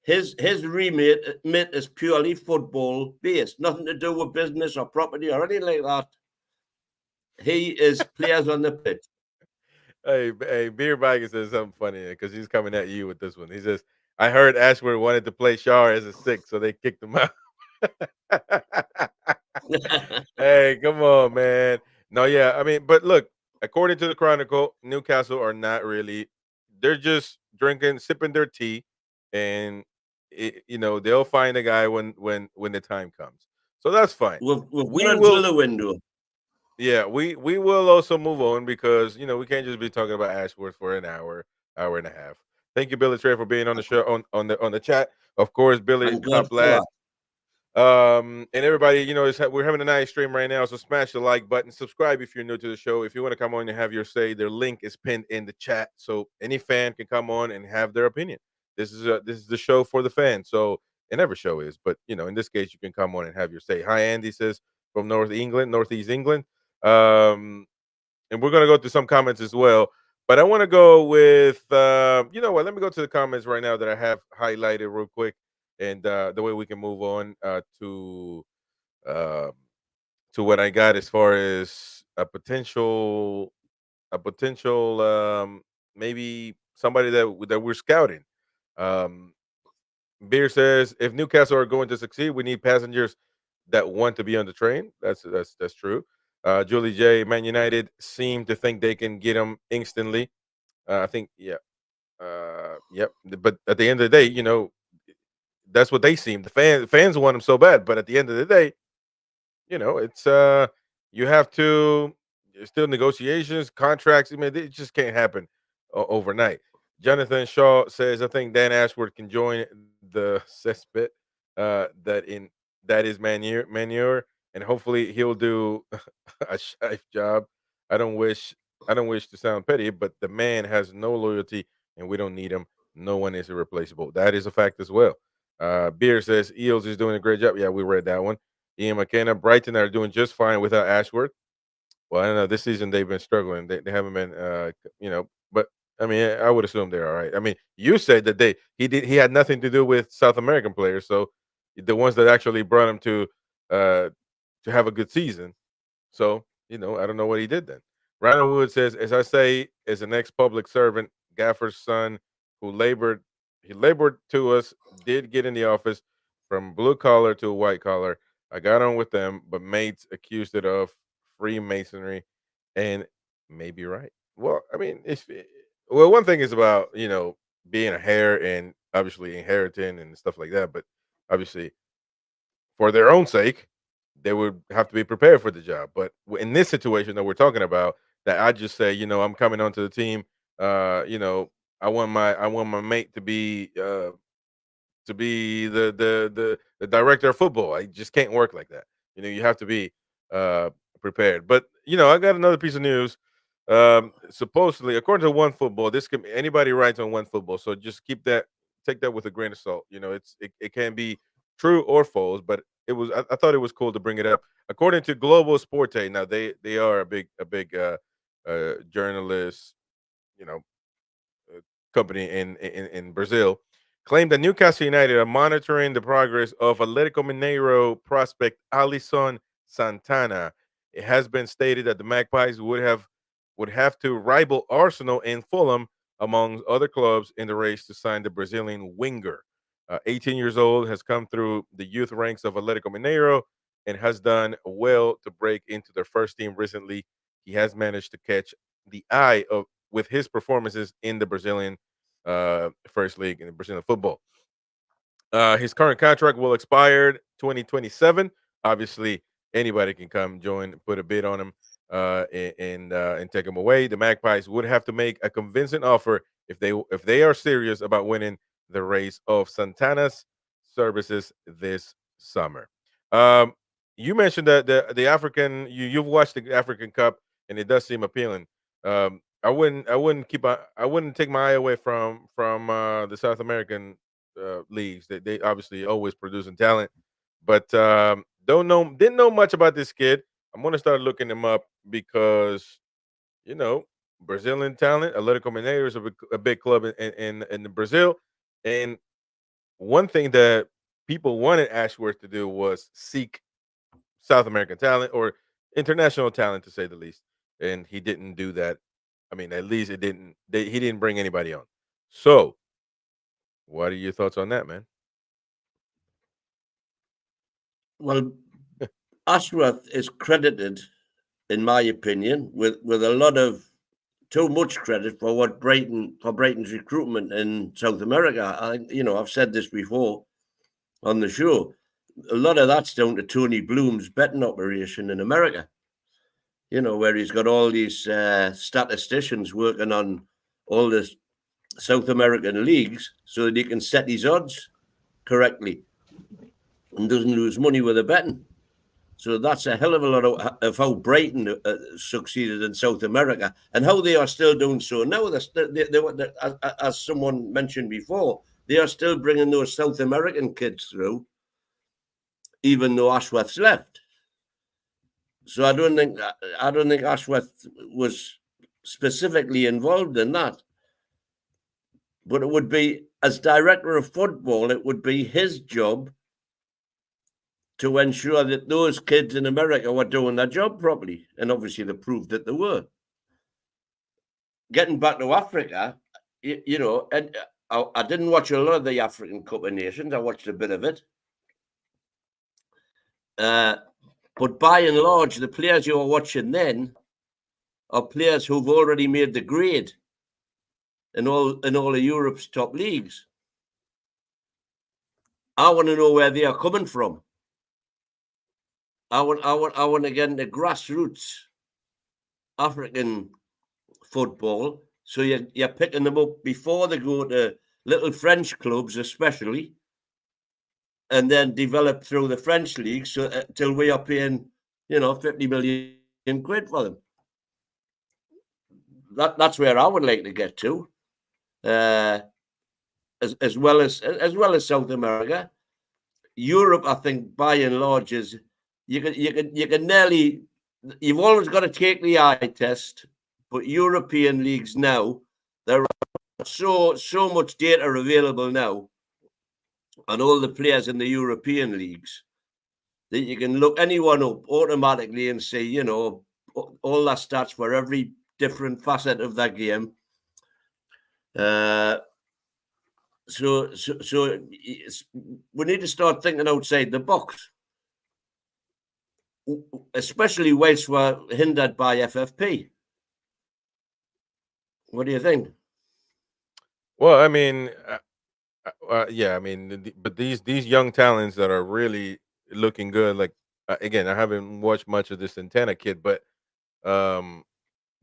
His remit is purely football based, nothing to do with business or property or anything like that. He is players on the pitch. hey, Beer Biker says something funny because he's coming at you with this one. He says, "I heard Ashworth wanted to play Shar as a six, so they kicked him out." Hey, come on, man. No, yeah, I mean, but look, according to the Chronicle, Newcastle are not really. They're just drinking, sipping their tea, and they'll find a guy when the time comes. So that's fine. We've We went through will. the window. Yeah, we will also move on because we can't just be talking about Ashworth for an hour and a half. Thank you, Billy Trey, for being on the show on the chat. Of course, Billy, And God top for lad. that. And everybody, we're having a nice stream right now, so smash the like button, subscribe if you're new to the show. If you want to come on and have your say, their link is pinned in the chat, so any fan can come on and have their opinion. This is the show for the fans, so and every show is, but in this case, you can come on and have your say. Hi, Andy says from Northeast England. And we're gonna go through some comments as well. But I want to go with you know what? Let me go to the comments right now that I have highlighted real quick, and the way we can move on uh, to what I got as far as a potential maybe somebody that we're scouting. Um, Beer says if Newcastle are going to succeed, we need passengers that want to be on the train. That's true. Julie J. Man United seem to think they can get them instantly. I think, yeah, yep. But at the end of the day, that's what they seem. The fans want them so bad, but at the end of the day, it's you have to there's still negotiations, contracts. I mean, it just can't happen overnight. Jonathan Shaw says, I think Dan Ashworth can join the cesspit that in that is manure, and hopefully he'll do a safe job. I don't wish I don't wish to sound petty, but the man has no loyalty, and we don't need him. No one is irreplaceable. That is a fact as well. Beer says Eels is doing a great job. Yeah, we read that one. Ian McKenna, Brighton are doing just fine without Ashworth. Well, I don't know. This season they've been struggling. They haven't been, but I mean, I would assume they're all right. I mean, you said that he had nothing to do with South American players, so the ones that actually brought him uh, to have a good season. So, I don't know what he did then. Ryan Wood says, as I say, as an ex-public servant, Gaffer's son, who labored to us, did get in the office from blue collar to white collar. I got on with them, but mates accused it of Freemasonry, and maybe right. Well, I mean, well, one thing is about being a hair and obviously inheriting and stuff like that, but obviously for their own sake, they would have to be prepared for the job. But in this situation that we're talking about, that I just say, I'm coming onto the team. I want my mate to be the director of football. I just can't work like that. You have to be uh, prepared. But I got another piece of news. Supposedly, according to One Football, this can anybody writes on One Football, so just take that with a grain of salt. It can be true or false, but I thought it was cool to bring it up. According to Global Sporte, now they are a big journalist, you know, uh, company in Brazil, claimed that Newcastle United are monitoring the progress of Atletico Mineiro prospect Alisson Santana. It has been stated that the Magpies would have to rival Arsenal and Fulham among other clubs in the race to sign the Brazilian winger. 18 years old, has come through the youth ranks of Atletico Mineiro and has done well to break into their first team recently. He has managed to catch the eye of with his performances in the Brazilian first league in Brazilian football. His current contract will expire 2027. Obviously, anybody can come join, put a bid on him, and take him away. The Magpies would have to make a convincing offer if they are serious about winning the race of Santana's services this summer. Um, you mentioned that the African you've watched the African Cup and it does seem appealing. I wouldn't take my eye away from the South American leagues. They obviously always producing talent, but didn't know much about this kid. I'm gonna start looking him up because you know Brazilian talent. Atletico Mineiro is a big club in Brazil, and one thing that people wanted Ashworth to do was seek South American talent or international talent to say the least, and he didn't do that. I mean, at least it didn't. He didn't bring anybody on. So, what are your thoughts on that, man? Well, Ashworth is credited, in my opinion, with a lot of too much credit for Brighton's recruitment in South America. I've said this before on the show. A lot of that's down to Tony Bloom's betting operation in America. Where he's got all these statisticians working on all the South American leagues so that he can set his odds correctly and doesn't lose money with the betting. So that's a hell of a lot of how Brighton succeeded in South America and how they are still doing so now. As someone mentioned before, they are still bringing those South American kids through, even though Ashworth's left. So I don't think Ashworth was specifically involved in that. But it would be, as director of football, it would be his job to ensure that those kids in America were doing their job properly. And obviously they proved that they were. Getting back to Africa, and I didn't watch a lot of the African Cup of Nations. I watched a bit of it. But by and large, the players you are watching then are players who've already made the grade in all of Europe's top leagues. I want to know where they are coming from. I want to get into grassroots African football. So you're picking them up before they go to little French clubs, especially, and then develop through the French league. So till we are paying, 50 million quid for them. That's where I would like to get to, as well as South America. Europe, I think, by and large, is you can nearly. You've always got to take the eye test, but European leagues now, there are so much data available now on all the players in the European leagues that you can look anyone up automatically and see, all that stats for every different facet of that game. So we need to start thinking outside the box, especially whilst we're hindered by FFP. What do you think? Well, I mean, yeah, I mean, but these young talents that are really looking good. Like again, I haven't watched much of this Santana kid, but um,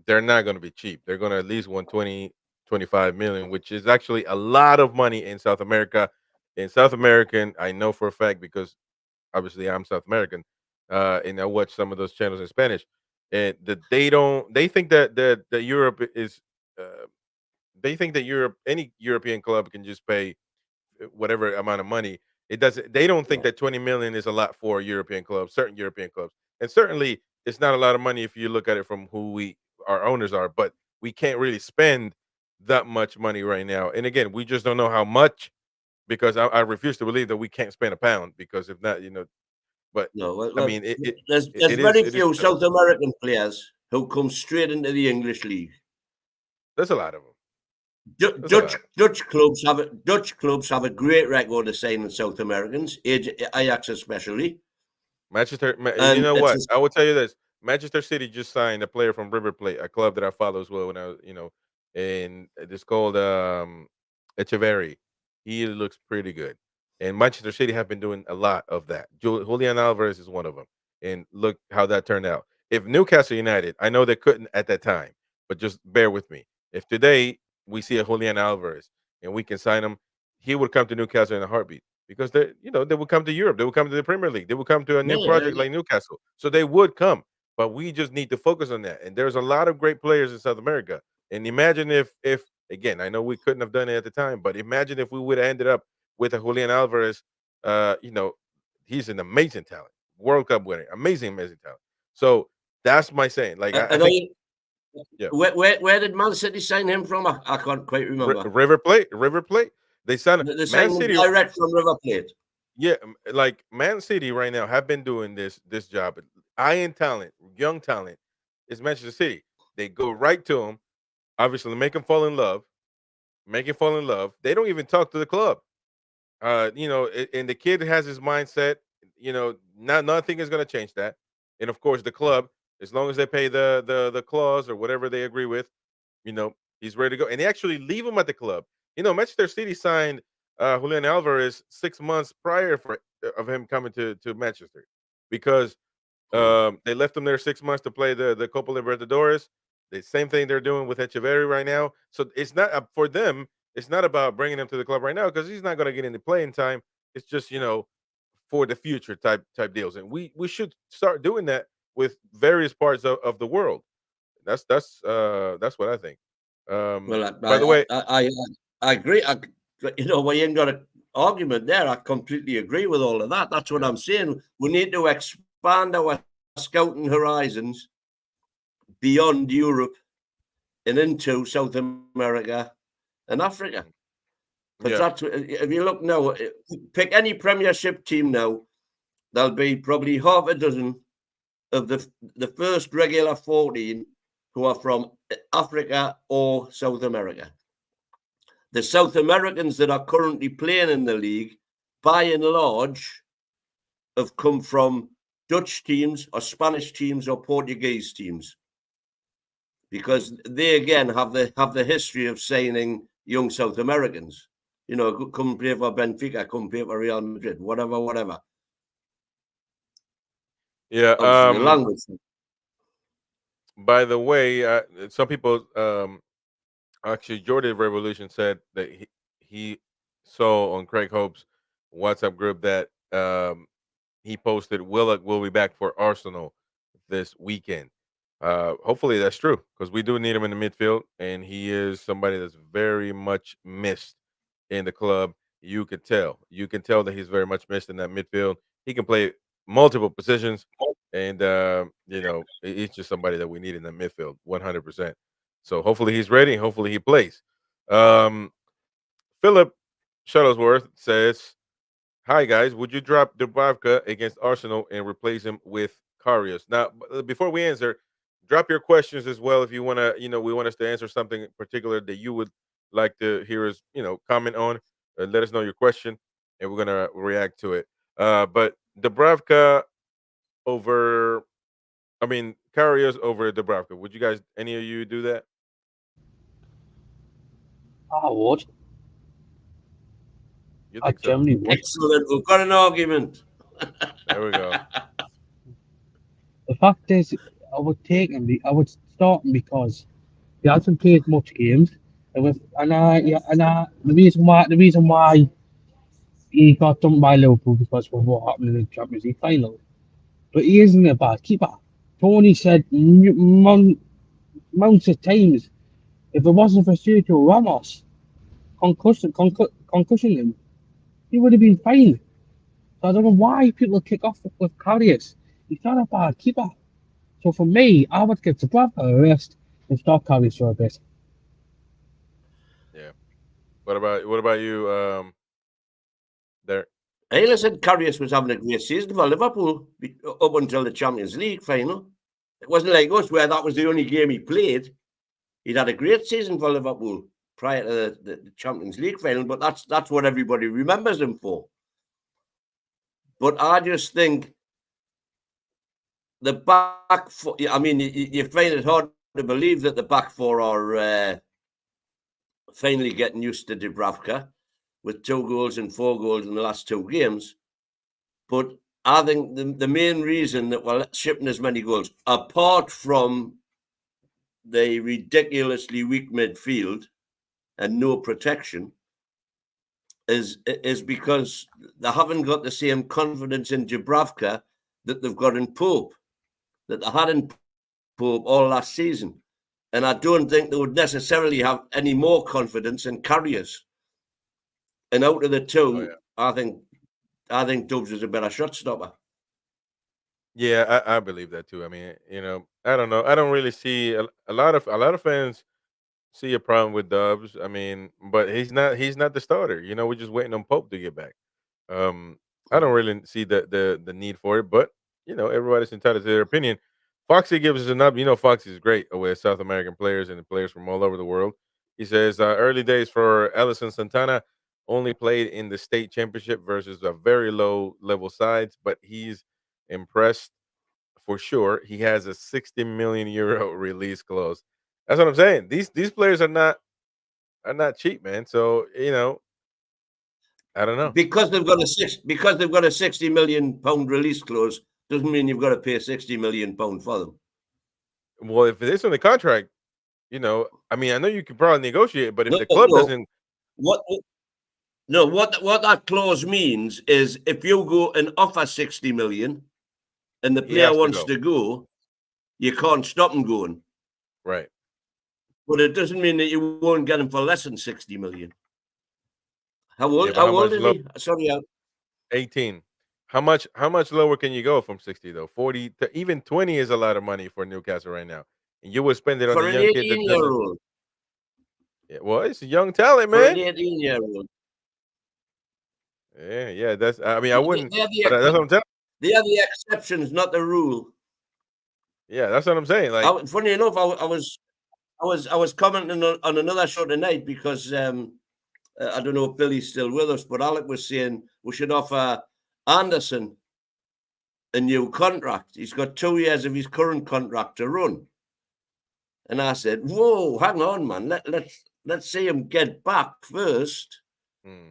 they're not going to be cheap. They're going to at least want 25 million, which is actually a lot of money in South America. In South American, I know for a fact because obviously I'm South American, and I watch some of those channels in Spanish, and they think that Europe is. They think that any European club can just pay whatever amount of money, It doesn't. They don't think Yeah. that 20 million is a lot for European clubs, certain European clubs, and certainly it's not a lot of money if you look at it from who our owners are. But we can't really spend that much money right now. And again, we just don't know how much because I refuse to believe that we can't spend a pound because if not, But No, I mean, there's it is very it is few tough. South American players who come straight into the English league. There's a lot of them. There's a Dutch lot. Dutch clubs have a great record of signing South Americans, Ajax especially, You and know it's what? I will tell you this: Manchester City just signed a player from River Plate, a club that I follow as well. When I was, and it's called Echeverry. He looks pretty good, and Manchester City have been doing a lot of that. Julian Alvarez is one of them, and look how that turned out. If Newcastle United, I know they couldn't at that time, but just bear with me. If today we see a Julian Alvarez and we can sign him, he would come to Newcastle in a heartbeat because they would come to Europe, they would come to the Premier League, they would come to a new project yeah, like Newcastle. So they would come, but we just need to focus on that. And there's a lot of great players in South America. And imagine if again, I know we couldn't have done it at the time, but imagine if we would have ended up with a Julian Alvarez. Uh, you know, he's an amazing talent, World Cup winner, amazing talent. So that's my saying. Like I and think, yeah, where did Man City sign him from? I can't quite remember. River Plate. They signed They Man signed him City. direct from River Plate. Yeah, like Man City right now have been doing this job. Eyeing talent, young talent, is Manchester City. They go right to him, obviously make him fall in love, make him fall in love. They don't even talk to the club. And the kid has his mindset. Not nothing is going to change that. And of course, the club, as long as they pay the clause or whatever they agree with, he's ready to go. And they actually leave him at the club. Manchester City signed Julian Alvarez 6 months prior of him coming to Manchester because Hmm. they left him there 6 months to play the Copa Libertadores. The same thing they're doing with Echeverry right now. So it's not for them. It's not about bringing him to the club right now because he's not going to get any playing time. It's just for the future type deals, and we should start doing that with various parts of the world. That's what I think. Well, By the way, I agree. We ain't got an argument there. I completely agree with all of that. That's what yeah, I'm saying. We need to expand our scouting horizons beyond Europe and into South America and Africa. Because yeah, that's if you look now, pick any Premiership team now, there'll be probably half a dozen of the first regular 14 who are from Africa or South America. The South Americans that are currently playing in the league, by and large, have come from Dutch teams or Spanish teams or Portuguese teams, because they again have the history of signing young South Americans. Come play for Benfica, come play for Real Madrid, whatever. yeah. Obviously, the language. By the way, some people actually Jordan Revolution said that he saw on Craig Hope's WhatsApp group that he posted Willock will be back for Arsenal this weekend. Hopefully that's true because we do need him in the midfield, and he is somebody that's very much missed in the club. You can tell. You can tell that he's very much missed in that midfield. He can play multiple positions, and he's just somebody that we need in the midfield, 100%. So hopefully he's ready. Hopefully he plays. Um, Philip Shuttlesworth says, "Hi guys, would you drop Dubravka against Arsenal and replace him with Karius?" Now, before we answer, drop your questions as well if you want to. We want us to answer something in particular that you would like to hear us, comment on. Let us know your question, and we're gonna react to it. But Dubravka over, I mean, Karius over Dubravka. Would you guys, any of you, do that? I would. You I think so? generally would. Excellent. We've got an argument. There we go. The fact is, I would start him because he hasn't played much games, the reason why he got dumped by Liverpool because of what happened in the Champions League final. But he isn't a bad keeper. Tony said mounts of times, if it wasn't for Sergio Ramos concussion him, he would have been fine. So I don't know why people kick off with Karius. He's not a bad keeper. So for me, I would give Dubravka a rest and start Karius for a bit. Yeah. What about you, there? Hey, listen, Karius was having a great season for Liverpool up until the Champions League final. It wasn't like us where that was the only game he played. He'd had a great season for Liverpool prior to the Champions League final, but that's what everybody remembers him for. But I just think the back four, I mean, you find it hard to believe that the back four are finally getting used to Dubravka with 2 goals and 4 goals in the last 2 games. But I think the main reason that we're shipping as many goals, apart from the ridiculously weak midfield and no protection, is because they haven't got the same confidence in Dubravka that they've got in Pope, that they had in Pope all last season. And I don't think they would necessarily have any more confidence in Carriers. And out of the Oh, two, yeah. I think Dubs is a better shot stopper. Yeah, I believe that too. I mean, I don't know. I don't really see a lot of fans see a problem with Dubs. I mean, but he's not the starter. We're just waiting on Pope to get back. Um, I don't really see the need for it, but everybody's entitled to their opinion. Foxy gives us an up. Foxy is great with South American players and players from all over the world. He says early days for Ellison Santana, only played in the state championship versus a very low level sides, but he's impressed for sure. He has a 60 million euro release clause. That's what I'm saying. These players are not cheap, man. So I don't know. Because they've got a £60 million release clause doesn't mean you've got to pay £60 million for them. Well, if it is on the contract, I mean, I know you could probably negotiate, but if No, the club no. doesn't, What no, what that clause means is if you go and offer 60 million and the he player has to wants go. to go, you can't stop him going. Right. But it doesn't mean that you won't get him for less than 60 million. How Yeah, old but how how old much is lower? he? Sorry, 18. How much lower can you go from 60 though? 40 to even 20 is a lot of money for Newcastle right now. And you would spend it on a for an young kid that 18 year doesn't. old. Yeah, well, it's a young talent, For an man. 18-year-old. Yeah, yeah. I mean, I wouldn't, They're but that's what I'm telling. they are the exceptions, not the rule. Yeah, that's what I'm saying. Like, Funny enough, I was commenting on another show tonight because I don't know if Billy's still with us, but Alec was saying we should offer Anderson a new contract. He's got 2 years of his current contract to run. And I said, whoa, hang on, man. Let's see him get back first. hmm,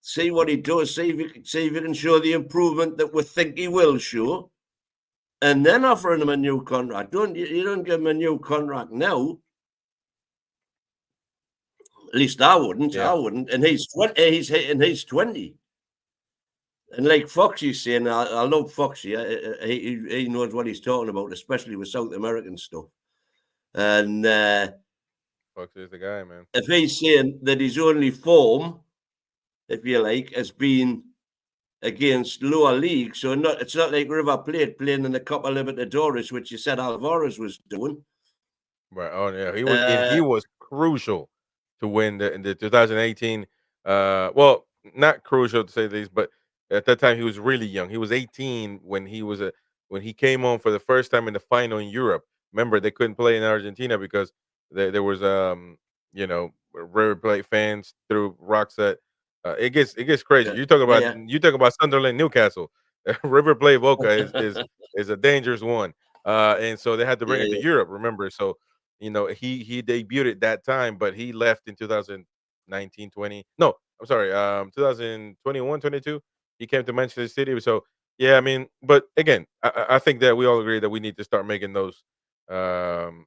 See what he does. See if he can show the improvement that we think he will show. And then offering him a new contract. You don't give him a new contract now. At least I wouldn't. yeah, I wouldn't. And he's 20. He's 20. And like Foxy's saying, I love Foxy. He knows what he's talking about, especially with South American stuff. And Fox is the guy, man. if he's saying that his only form, if you like, has been against lower leagues, so it's not like River Plate playing in the Copa Libertadores, which you said Alvarez was doing. Right. Oh yeah, he was, and Uh, he was crucial to win the 2018. Well, not crucial to say the least, but at that time he was really young. He was 18 when he came on for the first time in the final in Europe. Remember, they couldn't play in Argentina because there was River Plate fans threw rocks at. It gets crazy. yeah, yeah, You talk about Sunderland, Newcastle. River Plate Boca is a dangerous one. And so they had to bring yeah, it to yeah. Europe. Remember, so he debuted at that time, but he left in 2019, 20. No, I'm sorry, 2021, 22. He came to Manchester City. So yeah, I mean, but again, I think that we all agree that we need to start making um,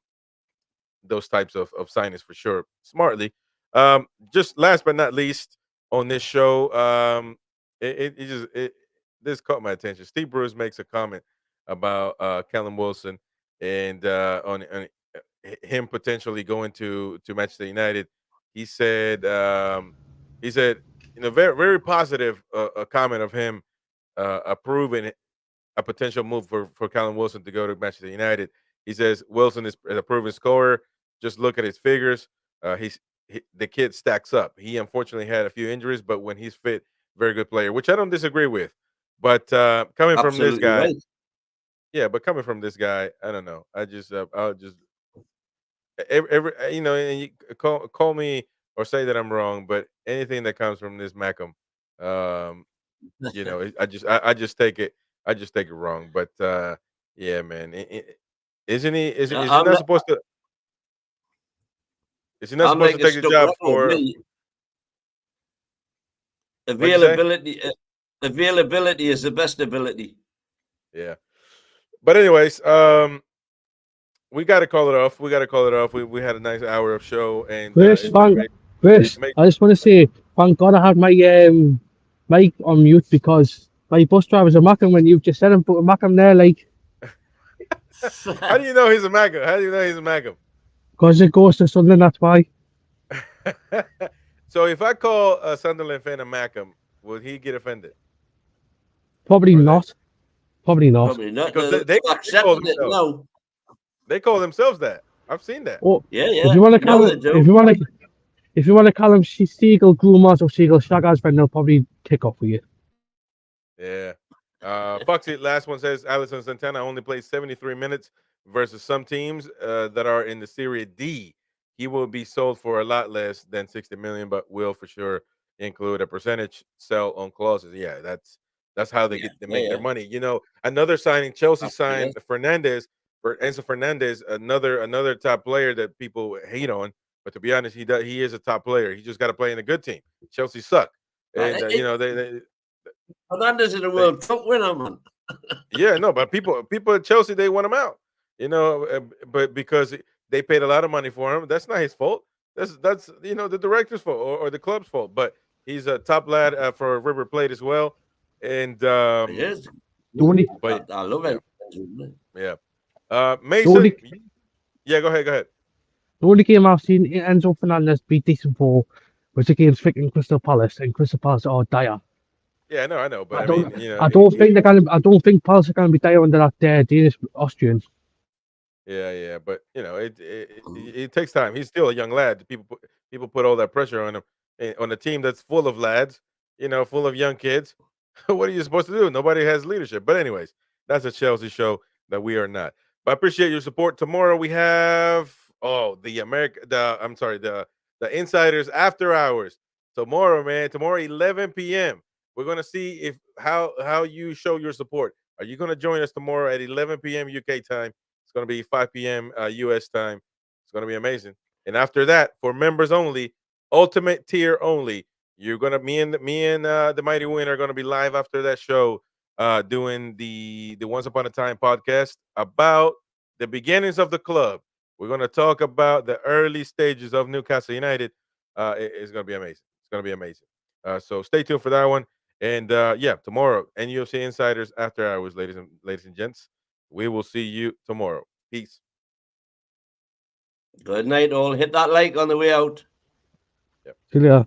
those types of signings for sure, smartly. Just last but not least on this show, this caught my attention. Steve Bruce makes a comment about Callum Wilson and on him potentially going to Manchester United. He said, very very positive a comment of him. approving a potential move for Callum Wilson to go to Manchester United. He says Wilson is a proven scorer. Just look at his figures. The kid stacks up. He unfortunately had a few injuries, but when he's fit, very good player, which I don't disagree with. But coming from this Absolutely guy, right. yeah, but coming from this guy, I don't know. I'll just every and you call me or say that I'm wrong, but anything that comes from this Mackham, um, I just take it. I just take it wrong. But yeah, man, isn't he? Is he I'm not not, supposed to? Is he not I'm supposed like to a take the stuck job record. for? Me, What'd you say? availability is the best ability. Yeah. But anyways, we got to call it off. We got to call it off. We had a nice hour of show, and Chris, it's been Chris, amazing. I just want to say, thank God I had my mic on mute because my bus driver's a Mackham when you've just said him, put a Mackham there, like, How do you know he's a MAGA? How do you know he's a MAGA? because it goes to Sunderland, that's why. So if I call a Sunderland fan a Mackham, would he get offended? Probably Or they not. Probably not. Probably not. because They've they call accepted it themselves now. that. I've seen that. Oh, Yeah, if yeah. you want to No, call they it, if do. you want to, if you want to call him Seagull Groomers or Seagull Shaggers, then they'll probably kick off with you. Yeah. Foxy, last one says Alisson Santana only plays 73 minutes versus some teams that are in the Serie D. He will be sold for a lot less than 60 million, but will for sure include a percentage sell on clauses. Yeah, that's how Yeah, they yeah, make their yeah. money. Another signing, Chelsea Absolutely. signed Fernandez for Enzo Fernandez, another top player that people hate on. But to be honest, he is a top player. He just got to play in a good team. Chelsea suck, and Fernandez is a they World Cup winner, man. yeah, no, but people at Chelsea they want him out. But because they paid a lot of money for him, that's not his fault. That's the director's fault or the club's fault. But he's a top lad for River Plate as well, and It is. The only, but I love yeah, it. yeah. the Mason, only, yeah, go ahead, go ahead. the only game I've seen Enzo Fernandez be decent for was against freaking Crystal Palace, and Crystal Palace are dire. Yeah, I know, but I I mean, don't, I don't think they're gonna. I don't think Palace are gonna be dire under that Danish Austrian. yeah, but it takes time. He's still a young lad. People put all that pressure on him on a team that's full of lads, full of young kids. What are you supposed to do? Nobody has leadership. But anyways, that's a Chelsea show that we are not. But I appreciate your support. Tomorrow we have the Insiders After Hours. Tomorrow, man. Tomorrow 11 p.m. We're gonna see if how you show your support. Are you gonna join us tomorrow at 11 p.m. UK time? It's going to be 5 p.m. US time. It's going to be amazing. And after that, for members only, ultimate tier only, you're gonna me and the Mighty Win are gonna be live after that show, doing the Once Upon a Time podcast about the beginnings of the club. We're gonna talk about the early stages of Newcastle United. It's gonna be amazing. It's gonna be amazing. So stay tuned for that one. And yeah, tomorrow, NUFC Insiders After Hours, ladies and gents. We will see you tomorrow. Peace. Good night, all. Hit that like on the way out. Yep. See you later.